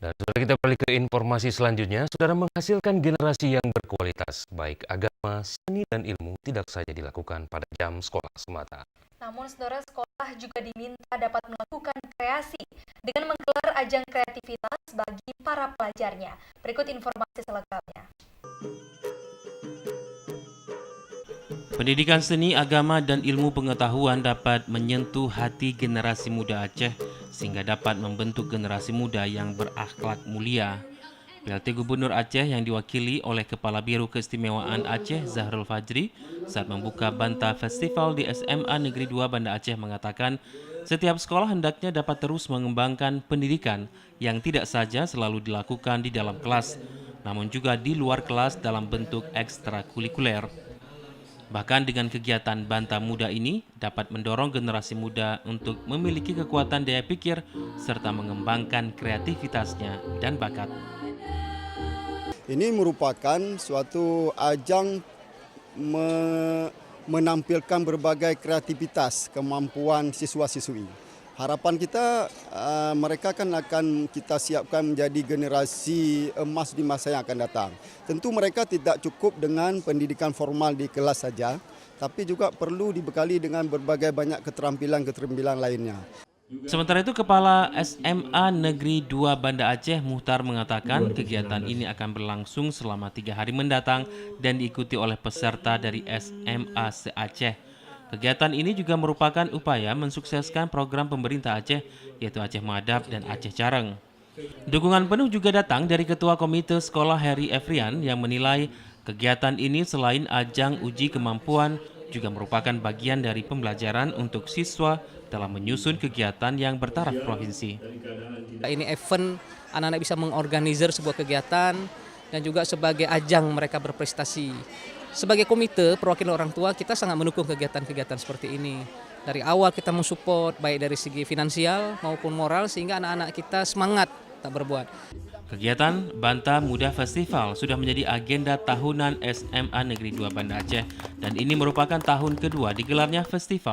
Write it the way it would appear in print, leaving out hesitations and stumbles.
Nah, saudara, kita balik ke informasi selanjutnya. Saudara, menghasilkan generasi yang berkualitas, baik agama, seni, dan ilmu tidak saja dilakukan pada jam sekolah semata. Namun, saudara, sekolah juga diminta dapat melakukan kreasi dengan menggelar ajang kreativitas bagi para pelajarnya. Berikut informasi selengkapnya. Pendidikan seni, agama, dan ilmu pengetahuan dapat menyentuh hati generasi muda Aceh sehingga dapat membentuk generasi muda yang berakhlak mulia. PLT Gubernur Aceh yang diwakili oleh Kepala Biro Keistimewaan Aceh Zahrul Fajri saat membuka Banta Festival di SMA Negeri 2 Banda Aceh mengatakan setiap sekolah hendaknya dapat terus mengembangkan pendidikan yang tidak saja selalu dilakukan di dalam kelas, namun juga di luar kelas dalam bentuk ekstrakurikuler. Bahkan dengan kegiatan Banta Muda ini dapat mendorong generasi muda untuk memiliki kekuatan daya pikir serta mengembangkan kreativitasnya dan bakat. Ini merupakan suatu ajang menampilkan berbagai kreativitas kemampuan siswa-siswi. Harapan kita mereka akan kita siapkan menjadi generasi emas di masa yang akan datang. Tentu mereka tidak cukup dengan pendidikan formal di kelas saja, tapi juga perlu dibekali dengan berbagai banyak keterampilan-keterampilan lainnya. Sementara itu, Kepala SMA Negeri 2 Banda Aceh Muhtar mengatakan kegiatan ini akan berlangsung selama 3 hari mendatang dan diikuti oleh peserta dari SMA se-Aceh. Kegiatan ini juga merupakan upaya mensukseskan program pemerintah Aceh, yaitu Aceh Madab dan Aceh Careng. Dukungan penuh juga datang dari Ketua Komite Sekolah Heri Efrian yang menilai kegiatan ini selain ajang uji kemampuan, juga merupakan bagian dari pembelajaran untuk siswa dalam menyusun kegiatan yang bertaraf provinsi. Ini event anak-anak bisa mengorganisir sebuah kegiatan dan juga sebagai ajang mereka berprestasi. Sebagai komite perwakilan orang tua, kita sangat mendukung kegiatan-kegiatan seperti ini. Dari awal kita mensupport baik dari segi finansial maupun moral sehingga anak-anak kita semangat tak berbuat. Kegiatan Banta Muda Festival sudah menjadi agenda tahunan SMA Negeri 2 Banda Aceh dan ini merupakan tahun kedua digelarnya festival.